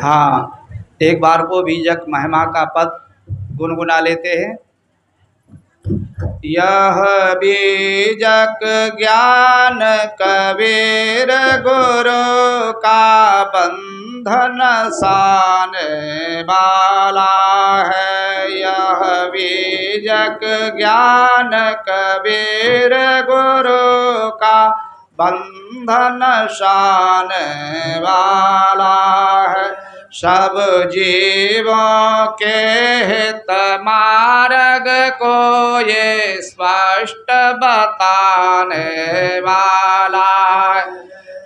हाँ, एक बार को बीजक महिमा का पद गुनगुना लेते हैं। यह बीजक ज्ञान कबीर गुरु का बंधन साने वाला है। यह बीजक ज्ञान कबीर गुरु का बंधन साने वाला है। सब जीवों के हित मार्ग को ये स्पष्ट बताने वाला है।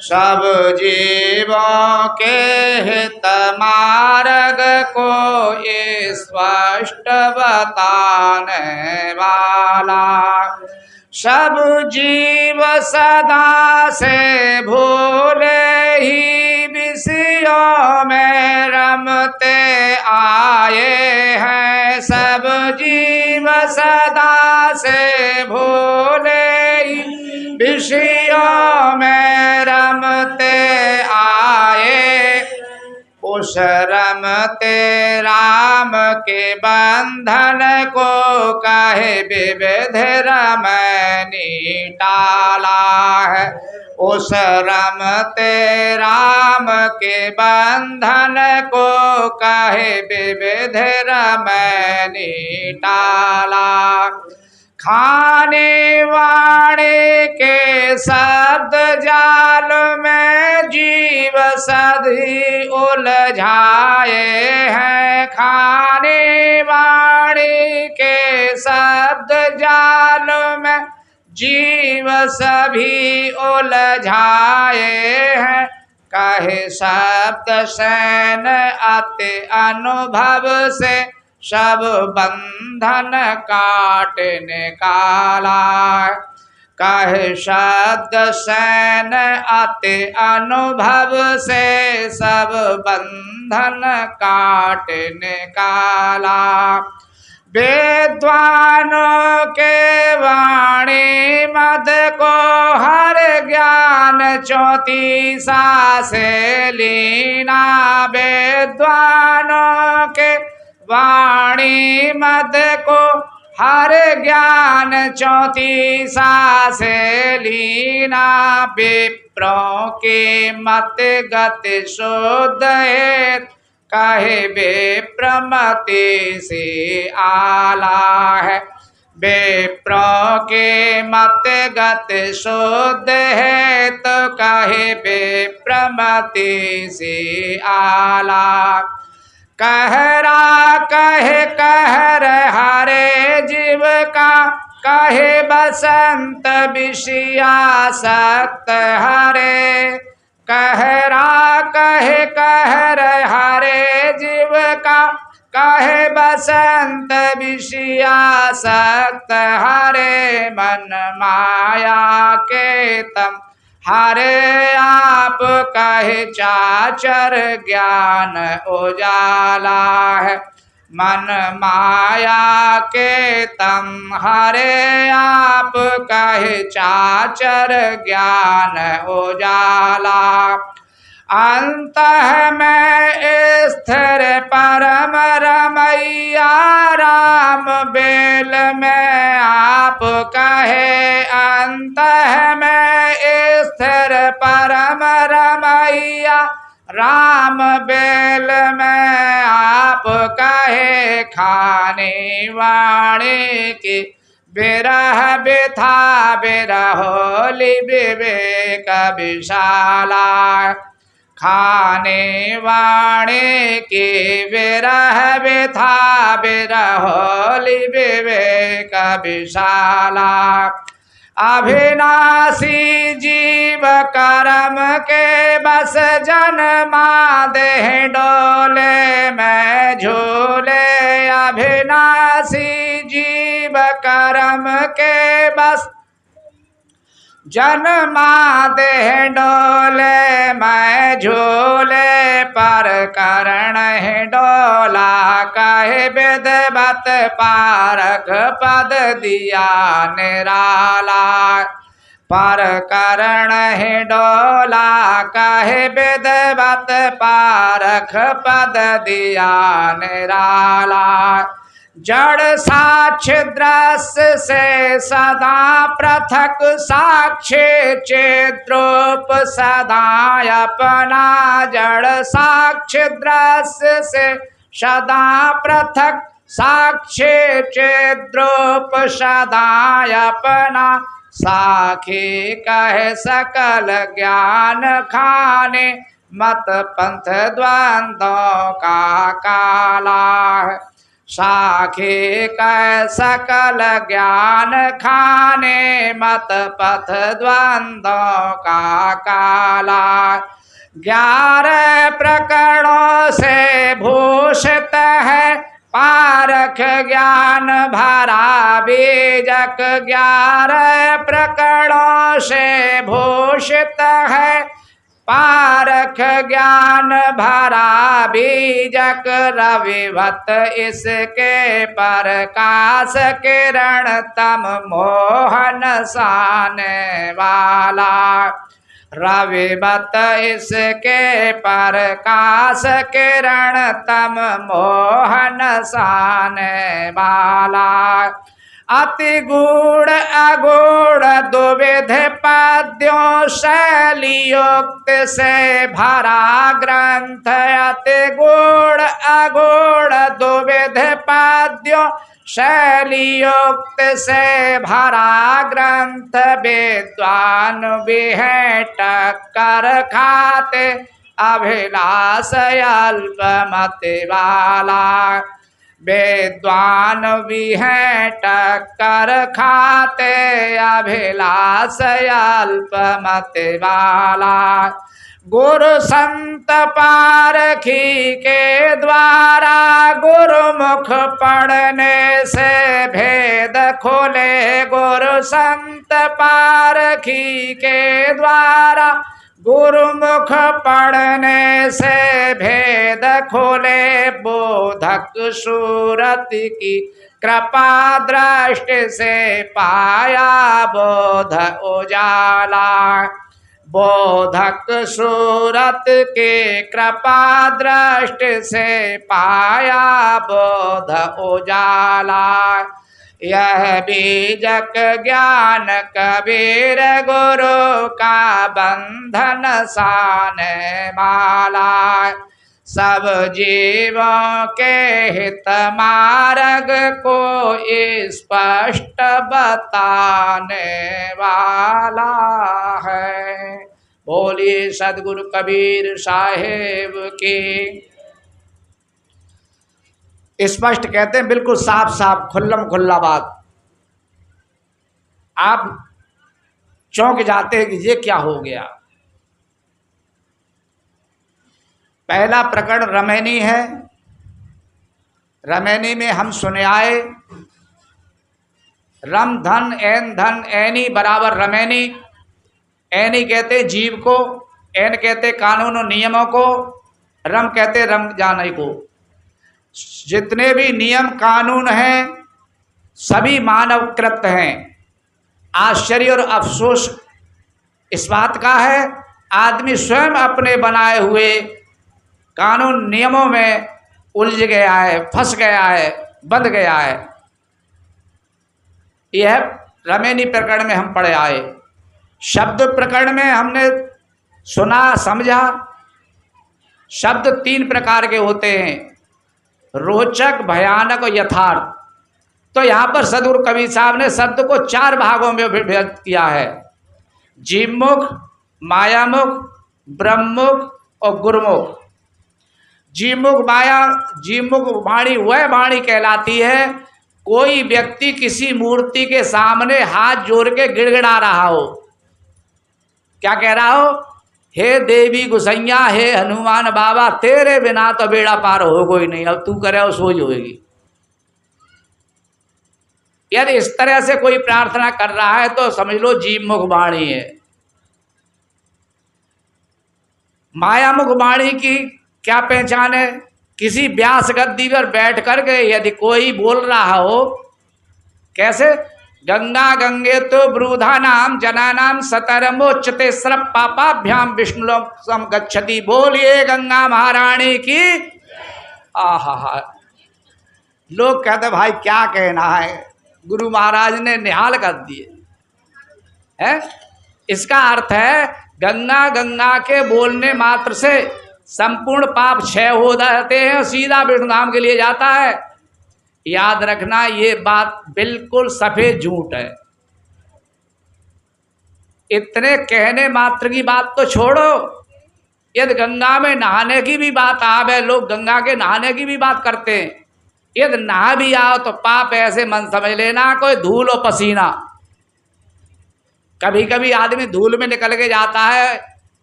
सब जीवों के हित मार्ग को ये स्पष्ट बताने वाला। सब जीव सदा से भूले ही विषयों में रमते आए हैं। सब जीव सदा से भूले ही विषयों में रमते आए। उस रमते राम के बंधन को कहे विविध रमनी टाला है। उस रमते राम के बंधन को कहे विविध रमनी टाला। खाने वाणे के शब्द जाल में जीव सदी उलझाए हैं। खाने वाणे के शब्द जाल में जीव सभी उलझाए हैं। कहे शब्द सैन अति अनुभव से सब बंधन काट निकाला। कहे शब्द सैन अति अनुभव से सब बंधन काट निकाला। विद्वानों के वाणी मद को हर ज्ञान 34 से लीना। विद्वानों के वाणी मद को हर ज्ञान 34 से लीना। विप्रों के मत गति शुद्ध है कहे विप्रमति से आला है। विप्रों के मत गति शुद्ध है तो कहे विप्रमति से आला। कहरा कहे कहर हरे जीव का कहे बसंत विषयासक्त हरे। कहरा कहे कहर हरे जीव का कहे बसंत विषयासक्त हरे। मन माया के तम हरे आप कहे चाचर ज्ञान उजाला है। मन माया के तम हरे आप कहे चाचर ज्ञान उजाला। अंत में स्थिर परम रमैया राम बेल में आप कहे। अंत में स्थिर परम रमैया राम बेल में आप कहे। खाने वाणे की बिरह बिथा बिरहोली विवेक विशाला। खाने वाणे की बिरह बिथा बिरहोली विवेक विशाला। अविनाशी जीव कर्म के बस जन्मा देह डोले में झूले। अविनाशी जीव कर्म के बस जन्मा देह डोले मैं झूले। पर करण है डोला कहे विदवत पारक पद दिया निराला। पर करण ही डोला कहे विदवत पारख पद दिया निराला। जड़ साक्ष्य दृश्य से सदा पृथक साक्ष्य चिद्रूप सदा अपना। जड़ साक्ष्य दृश्य से सदा पृथक साक्ष्य चिद्रूप सदा अपना। साखी कहे सकल ज्ञान खाने मत पंथ द्वंद्वों का काला। साखी कह सकल ज्ञान खाने मत पथ द्वंद्वों का काला। 11 प्रकरणों से भूषित है पारख ज्ञान भरा बीजक। 11 प्रकरणों से भूषित है पारख ज्ञान भरा बीजक। रविवत इसके प्रकाश किरण तम मोहन साने वाला। रविवत इसके प्रकाश किरण तम मोहन साने वाला। अति गूढ़ अगूढ़ दुविध पद्यों शैलियुक्त से भरा ग्रंथ। अति गूढ़ अगूढ़ दुविध पद्यों शैलियुक्त से भरा ग्रंथ। विद्वान भी है टक्कर खाते अभिलाष अल्पमति वाला। विद्वान भी है टक्कर खाते अभिलाष अल्पमति वाला। गुरु संत पारखी के द्वारा गुरुमुख पढ़ने से भेद खोले। गुरु संत पारखी के द्वारा गुरुमुख पढ़ने से भेद खोले। बोधक सूरत की कृपा दृष्टि से पाया बोध उजाला। बोधक सूरत के कृपा दृष्टि से पाया बोध उजाला। यह बीजक ज्ञान कबीर गुरु का बंधन साने वाला। सब जीवों के हित मार्ग को स्पष्ट बताने वाला है। बोलिए सदगुरु कबीर साहेब की। स्पष्ट कहते हैं, बिल्कुल साफ साफ खुल्लम खुल्ला बात। आप चौंक जाते हैं कि ये क्या हो गया। पहला प्रकरण रमैनी है। रमैनी में हम सुने आए रम धन ऐनी बराबर रमैनी। ऐनी कहते जीव को, ऐन कहते कानून और नियमों को, रम कहते रम जाने को। जितने भी नियम कानून हैं सभी मानवकृत हैं। आश्चर्य और अफसोस इस बात का है आदमी स्वयं अपने बनाए हुए कानून नियमों में उलझ गया है, फंस गया है, बंध गया है। यह रमैनी प्रकरण में हम पढ़े आए। शब्द प्रकरण में हमने सुना समझा। शब्द 3 प्रकार के होते हैं, रोचक, भयानक और यथार्थ। तो यहाँ पर सदगुरु कबीर साहब ने शब्द को 4 भागों में विभक्त किया है, जीवमुख, मायामुख, ब्रह्ममुख और गुरुमुख। जीवमुख वाणी वह वाणी कहलाती है कोई व्यक्ति किसी मूर्ति के सामने हाथ जोड़ के गिड़गिड़ा रहा हो। क्या कह रहा हो? हे देवी गुसैया, हे हनुमान बाबा, तेरे बिना तो बेड़ा पार हो कोई नहीं, अब तू करे और सोच होगी। यदि इस तरह से कोई प्रार्थना कर रहा है तो समझ लो जीवमुख वाणी है। मायामुख वाणी की क्या पहचान है? किसी व्यास गद्दी पर बैठ करके यदि कोई बोल रहा हो, कैसे गंगा गंगे तो ब्रूधा नाम जना नाम सतरमोच्यते सर्व पापाभ्याम विष्णु सम गच्छति। बोलिए गंगा महारानी की। आहा, लोग कहते भाई क्या कहना है, गुरु महाराज ने निहाल कर दिए है। इसका अर्थ है गंगा गंगा के बोलने मात्र से संपूर्ण पाप क्षय हो जाते हैं और सीधा विष्णु धाम के लिए जाता है। याद रखना ये बात बिल्कुल सफेद झूठ है। इतने कहने मात्र की बात तो छोड़ो, यदि गंगा में नहाने की भी बात आवे, लोग गंगा के नहाने की भी बात करते हैं, यदि नहा भी आओ तो पाप ऐसे मन समझ लेना कोई धूल और पसीना। कभी कभी आदमी धूल में निकल के जाता है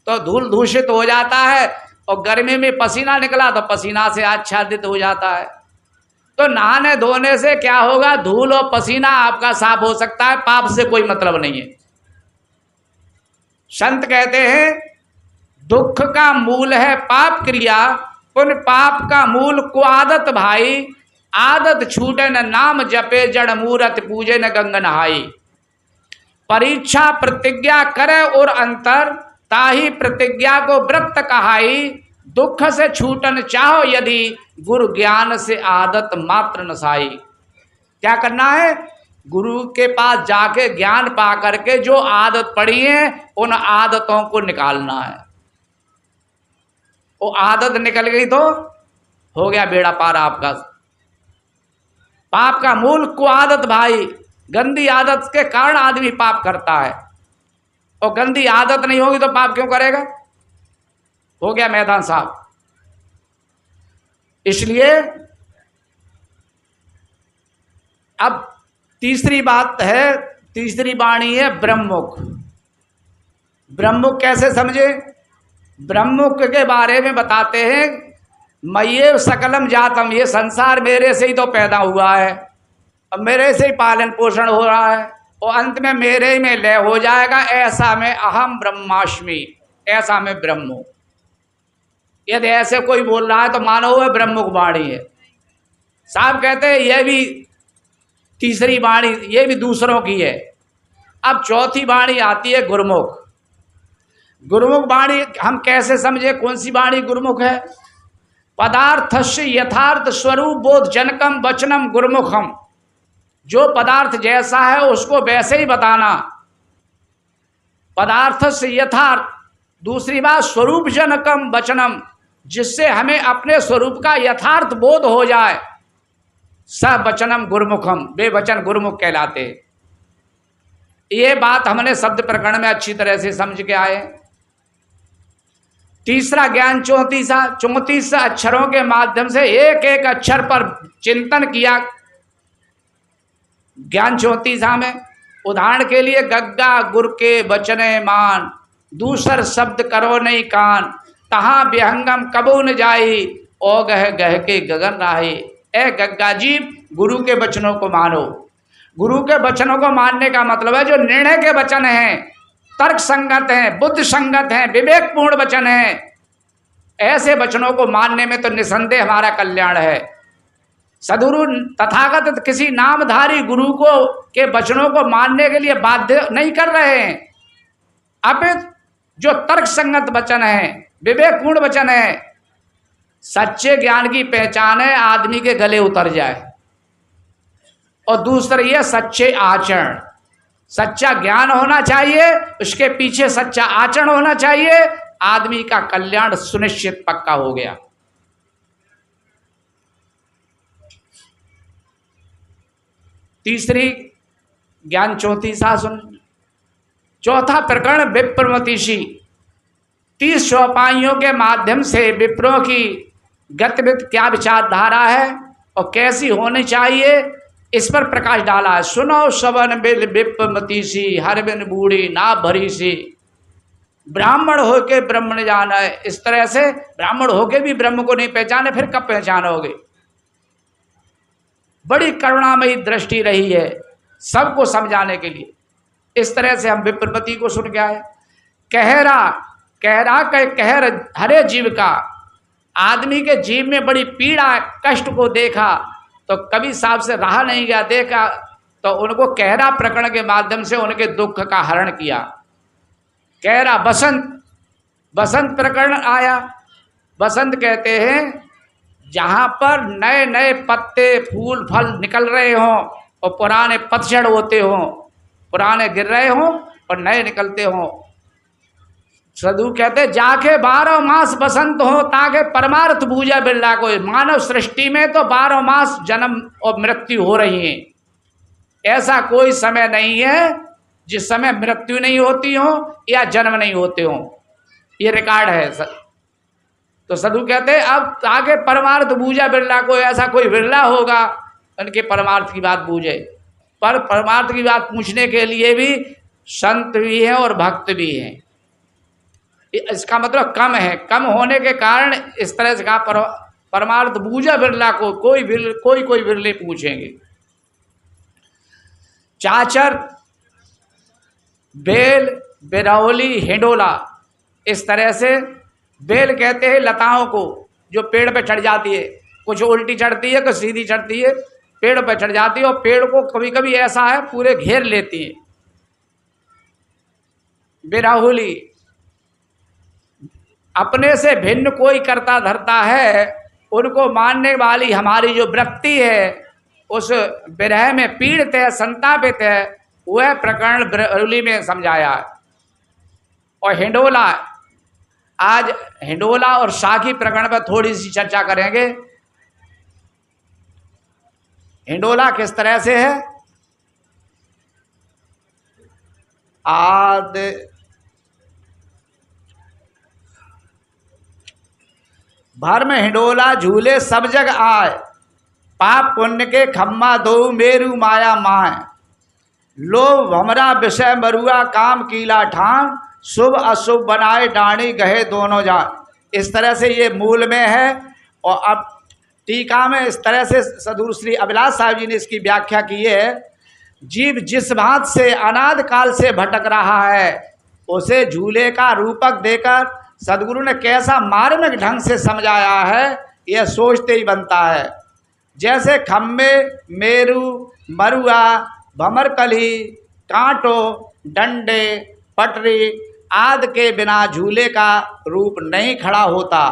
तो धूल दूषित हो जाता है, और गर्मी में पसीना निकला तो पसीना से आच्छादित हो जाता है। तो नहाने धोने से क्या होगा, धूल और पसीना आपका साफ हो सकता है, पाप से कोई मतलब नहीं है। संत कहते हैं दुख का मूल है पाप क्रिया, उन पाप का मूल को आदत भाई। आदत छूटे न नाम जपे, जड़ मूरत पूजे न गंग नहाई। परीक्षा प्रतिज्ञा करे और अंतर, ताही प्रतिज्ञा को व्रत कहाई। दुख से छूटन चाहो यदि, गुरु ज्ञान से आदत मात्र नसाई। क्या करना है, गुरु के पास जाके ज्ञान पा करके जो आदत पड़ी है उन आदतों को निकालना है। वो आदत निकल गई तो हो गया बेड़ा पार आपका। पाप का मूल को आदत भाई, गंदी आदत के कारण आदमी पाप करता है, और गंदी आदत नहीं होगी तो पाप क्यों करेगा। हो गया मैदान साहब। इसलिए अब तीसरी बात है, तीसरी वाणी है ब्रह्ममुख। ब्रह्ममुख कैसे समझे, ब्रह्ममुख के बारे में बताते हैं मय्ये सकलम जातम, ये संसार मेरे से ही तो पैदा हुआ है, अब मेरे से ही पालन पोषण हो रहा है, और अंत में मेरे ही में लय हो जाएगा। ऐसा में अहम ब्रह्मास्मि, ऐसा में ब्रह्म हूं। यदि ऐसे कोई बोल रहा है तो मानो वह ब्रह्ममुख वाणी है। साहब कहते हैं यह भी तीसरी वाणी, ये भी दूसरों की है। अब चौथी वाणी आती है गुरुमुख। गुरुमुख वाणी हम कैसे समझे, कौन सी वाणी गुरुमुख है। पदार्थस्य यथार्थ स्वरूप बोध जनकम वचनम गुरुमुखम। जो पदार्थ जैसा है उसको वैसे ही बताना। पदार्थ से यथार्थ, दूसरी बात स्वरूप जनकम वचनम, जिससे हमें अपने स्वरूप का यथार्थ बोध हो जाए। स वचनम गुरुमुखम, वे वचन गुरुमुख कहलाते। ये बात हमने शब्द प्रकरण में अच्छी तरह से समझ के आए। तीसरा ज्ञान 34 अक्षरों के माध्यम से एक एक अक्षर पर चिंतन किया। ज्ञान 34 में उदाहरण के लिए गग्गा गुर के बचने मान, दूसर शब्द करो नहीं कान, तहाँ विहंगम कबू न जाई, ओ गह गह के गगन राही। ए गग्गा जी, गुरु के वचनों को मानो। गुरु के वचनों को मानने का मतलब है जो निर्णय के वचन हैं, तर्क संगत हैं, बुद्ध संगत हैं, विवेकपूर्ण वचन हैं, ऐसे वचनों को मानने में तो निसंदेह हमारा कल्याण है। सदगुरु तथागत किसी नामधारी गुरु को के वचनों को मानने के लिए बाध्य नहीं कर रहे हैं, अपितु जो तर्क संगत वचन है, विवेकपूर्ण वचन है, सच्चे ज्ञान की पहचान है आदमी के गले उतर जाए। और दूसरा ये सच्चे आचरण, सच्चा ज्ञान होना चाहिए, उसके पीछे सच्चा आचरण होना चाहिए, आदमी का कल्याण सुनिश्चित पक्का हो गया। तीसरी ज्ञान 34 सुन। चौथा प्रकरण विप्रमतीषी। 30 चौपाइयों के माध्यम से विप्रों की गतिविधि क्या विचारधारा है और कैसी होनी चाहिए, इस पर प्रकाश डाला है। सुनो सवन बिल विप्रमतीषी, हर बिन बूढ़ी ना भरी सी, ब्राह्मण होके ब्रह्म न जाना है। इस तरह से ब्राह्मण होके भी ब्रह्म को नहीं पहचाने, फिर कब पहचानोगे। बड़ी करुणामयी दृष्टि रही है सबको समझाने के लिए। इस तरह से हम विप्रपति को सुन के आए। कहरा कहर हरे जीव का, आदमी के जीव में बड़ी पीड़ा कष्ट को देखा तो कवि साहब से रहा नहीं गया। देखा तो उनको कहरा प्रकरण के माध्यम से उनके दुख का हरण किया। कहरा बसंत प्रकरण आया। बसंत कहते हैं जहाँ पर नए नए पत्ते फूल फल निकल रहे हों और पुराने पतझड़ होते हों, पुराने गिर रहे हों और नए निकलते हों। साधु कहते जाके 12 मास बसंत हो ताके परमार्थ बूझा बिरला को। मानव सृष्टि में तो 12 मास जन्म और मृत्यु हो रही है। ऐसा कोई समय नहीं है जिस समय मृत्यु नहीं होती हो या जन्म नहीं होते हो। ये रिकॉर्ड है। तो साधु कहते अब आगे परमार्थ बूझा बिरला को। ऐसा कोई बिरला होगा उनके परमार्थ की बात बूझे। पर परमार्थ की बात पूछने के लिए भी संत भी हैं और भक्त भी हैं। इसका मतलब कम है। कम होने के कारण इस तरह से कहा परमार्थ बूझा बिरला को कोई बिरले पूछेंगे। चाचर, बेल, बिरौली, हिंडोला, इस तरह से बेल कहते हैं लताओं को जो पेड़ पे चढ़ जाती है। कुछ उल्टी चढ़ती है, कुछ सीधी चढ़ती है, पेड़ पे चढ़ जाती है और पेड़ को कभी कभी ऐसा है पूरे घेर लेती है। बिरौली, अपने से भिन्न कोई करता धरता है, उनको मानने वाली हमारी जो वृत्ति है उस विरह में पीड़ित है, संतापित है। वह प्रकरण बिरौली में समझाया है। और हिंडोला, आज हिंडोला और साखी प्रकरण पर थोड़ी सी चर्चा करेंगे। हिंडोला किस तरह से है। आदि भर में हिंडोला झूले सब जग आए, पाप पुण्य के खम्मा दो मेरू माया माए। लोभ हमरा विषय मरुआ काम कीला ठान, शुभ अशुभ बनाए डाणी गहे दोनों जान। इस तरह से ये मूल में है। और अब टीका में इस तरह से साधु श्री अभिलाष साहब जी ने इसकी व्याख्या की है। जीव जिस भांत से अनाद काल से भटक रहा है उसे झूले का रूपक देकर सदगुरु ने कैसा मार्मिक ढंग से समझाया है, यह सोचते ही बनता है। जैसे खम्बे, मेरू, मरुआ, भमरकली, कांटो, डंडे, पटरी आदि के बिना झूले का रूप नहीं खड़ा होता,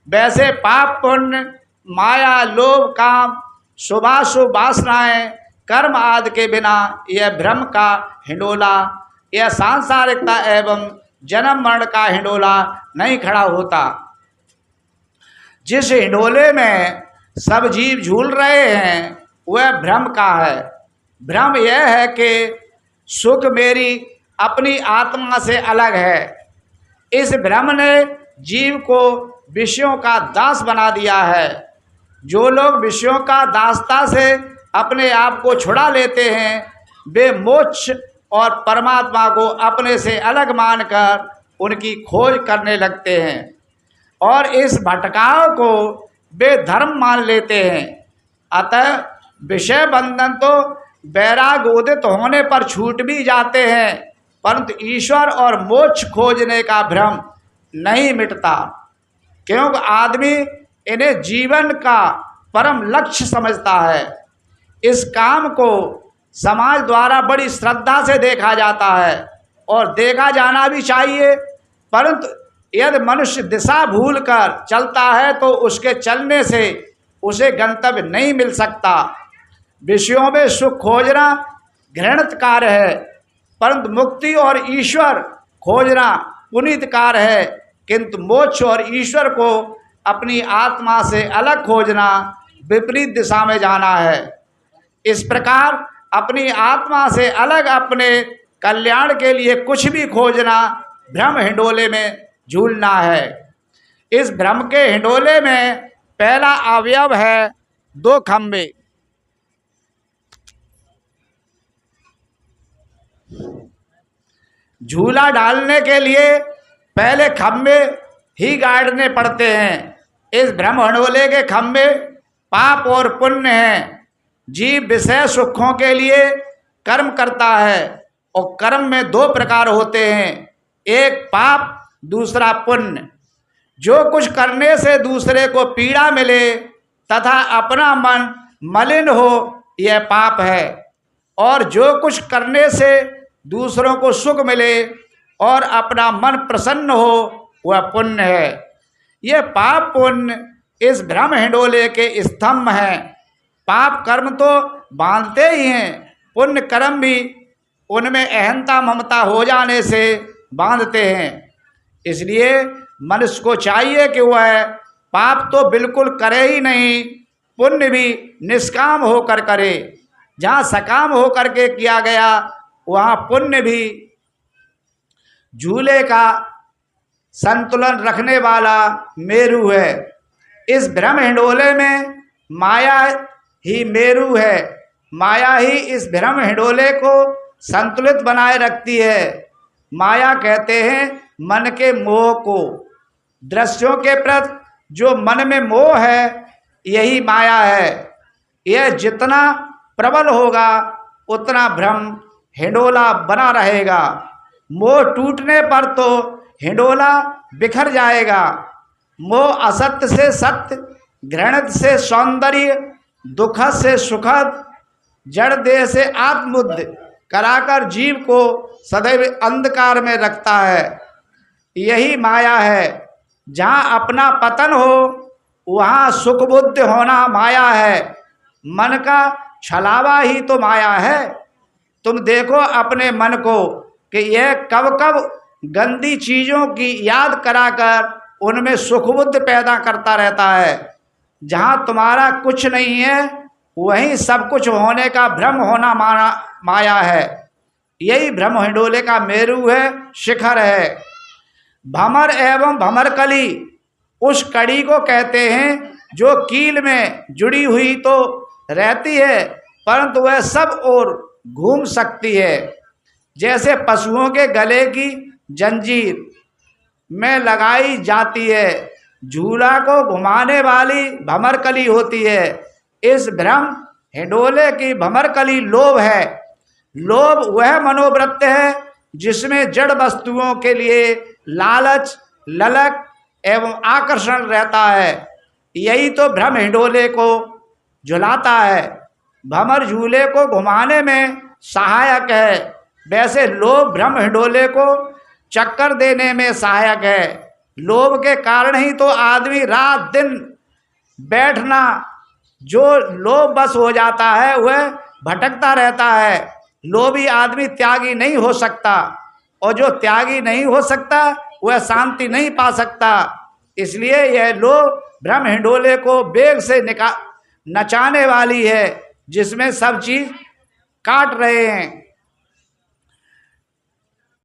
वैसे पाप पुण्य, माया, लोभ, काम, शुभाशुभ वासनाएं, कर्म आदि के बिना यह भ्रम का हिंडोला, यह सांसारिकता एवं जन्म मरण का हिंडोला नहीं खड़ा होता। जिस हिंडोले में सब जीव झूल रहे हैं वह भ्रम का है। भ्रम यह है कि सुख मेरी अपनी आत्मा से अलग है। इस भ्रम ने जीव को विषयों का दास बना दिया है। जो लोग विषयों का दासता से अपने आप को छुड़ा लेते हैं वे मोक्ष और परमात्मा को अपने से अलग मानकर उनकी खोज करने लगते हैं और इस भटकाव को वे धर्म मान लेते हैं। अतः विषय बंधन तो वैराग उदित होने पर छूट भी जाते हैं, परंतु ईश्वर और मोक्ष खोजने का भ्रम नहीं मिटता, क्योंकि आदमी इन्हें जीवन का परम लक्ष्य समझता है। इस काम को समाज द्वारा बड़ी श्रद्धा से देखा जाता है और देखा जाना भी चाहिए, परंतु यदि मनुष्य दिशा भूलकर चलता है तो उसके चलने से उसे गंतव्य नहीं मिल सकता। विषयों में सुख खोजना घृणित कार्य है, परंतु मुक्ति और ईश्वर खोजना पुनीत कार्य है। किंतु मोक्ष और ईश्वर को अपनी आत्मा से अलग खोजना विपरीत दिशा में जाना है। इस प्रकार अपनी आत्मा से अलग अपने कल्याण के लिए कुछ भी खोजना भ्रम हिंडोले में झूलना है। इस भ्रम के हिंडोले में पहला अवयव है 2 खंबे। झूला डालने के लिए पहले खंबे ही गाड़ने पड़ते हैं। इस भ्रम हिंडोले के खंबे पाप और पुण्य हैं। जीव विषय सुखों के लिए कर्म करता है और कर्म में 2 प्रकार होते हैं, एक पाप दूसरा पुण्य। जो कुछ करने से दूसरे को पीड़ा मिले तथा अपना मन मलिन हो यह पाप है। और जो कुछ करने से दूसरों को सुख मिले और अपना मन प्रसन्न हो वह पुण्य है। ये पाप पुण्य इस भ्रम हिंडोले के स्तंभ हैं। पाप कर्म तो बांधते ही हैं, पुण्य कर्म भी उनमें अहंता ममता हो जाने से बांधते हैं। इसलिए मनुष्य को चाहिए कि वह पाप तो बिल्कुल करे ही नहीं, पुण्य भी निष्काम होकर करे। जहाँ सकाम होकर के किया गया वहाँ पुण्य भी झूले का संतुलन रखने वाला मेरू है। इस भ्रम हिंडोले में माया ही मेरू है। माया ही इस भ्रम हिंडोले को संतुलित बनाए रखती है। माया कहते हैं मन के मोह को। दृश्यों के प्रति जो मन में मोह है यही माया है। यह जितना प्रबल होगा उतना भ्रम हिंडोला बना रहेगा। मोह टूटने पर तो हिंडोला बिखर जाएगा। मोह असत्य से सत्य, घृणित से सौंदर्य, दुखद से सुखद, जड़ देह से आत्मबुद्ध कराकर जीव को सदैव अंधकार में रखता है। यही माया है। जहाँ अपना पतन हो वहाँ सुख बुद्ध होना माया है। मन का छलावा ही तो माया है। तुम देखो अपने मन को कि यह कब कब गंदी चीज़ों की याद कराकर उनमें सुख बुद्ध पैदा करता रहता है। जहाँ तुम्हारा कुछ नहीं है वहीं सब कुछ होने का भ्रम होना माया है। यही भ्रम हिंडोले का मेरू है, शिखर है। भमर एवं भमरकली उस कड़ी को कहते हैं जो कील में जुड़ी हुई तो रहती है परंतु वह सब ओर घूम सकती है। जैसे पशुओं के गले की जंजीर में लगाई जाती है, झूला को घुमाने वाली भमरकली होती है। इस भ्रम हिंडोले की भमरकली लोभ है। लोभ वह मनोवृत्ति है जिसमें जड़ वस्तुओं के लिए लालच, ललक एवं आकर्षण रहता है। यही तो भ्रम हिंडोले को झुलाता है। भमर झूले को घुमाने में सहायक है, वैसे लोभ भ्रम हिंडोले को चक्कर देने में सहायक है। लोभ के कारण ही तो आदमी रात दिन बैठना, जो लोभ बस हो जाता है वह भटकता रहता है। लोभी आदमी त्यागी नहीं हो सकता और जो त्यागी नहीं हो सकता वह शांति नहीं पा सकता। इसलिए यह लोभ भ्रम हिंडोले को वेग से नचाने वाली है जिसमें सब चीज़ काट रहे हैं।